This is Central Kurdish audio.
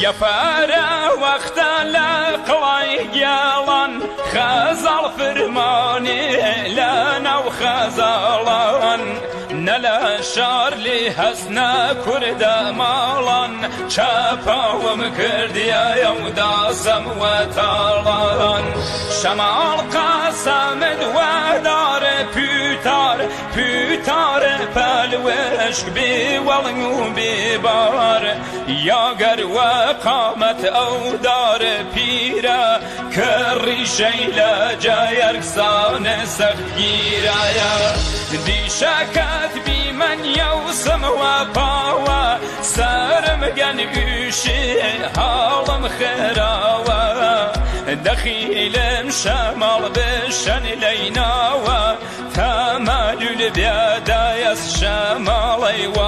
يفارا وقت لقلي جالان خزال فرماني لنا وخزالان نلا شار لي حسنا كرد مالان شافا ومكرديا يودا سموتالان شمال قاسمد ودار پوتار پلوشک بی ولنگو بی بار یاگر و قامت او دار پیرا کری شیلا جایر سان سخت گیرایا دی شکت بی من یوسم و پاوا سرم گن گوشی حالم خراوا دخيلم شمال بشن لينا و تمالل بيدا يس شمالي و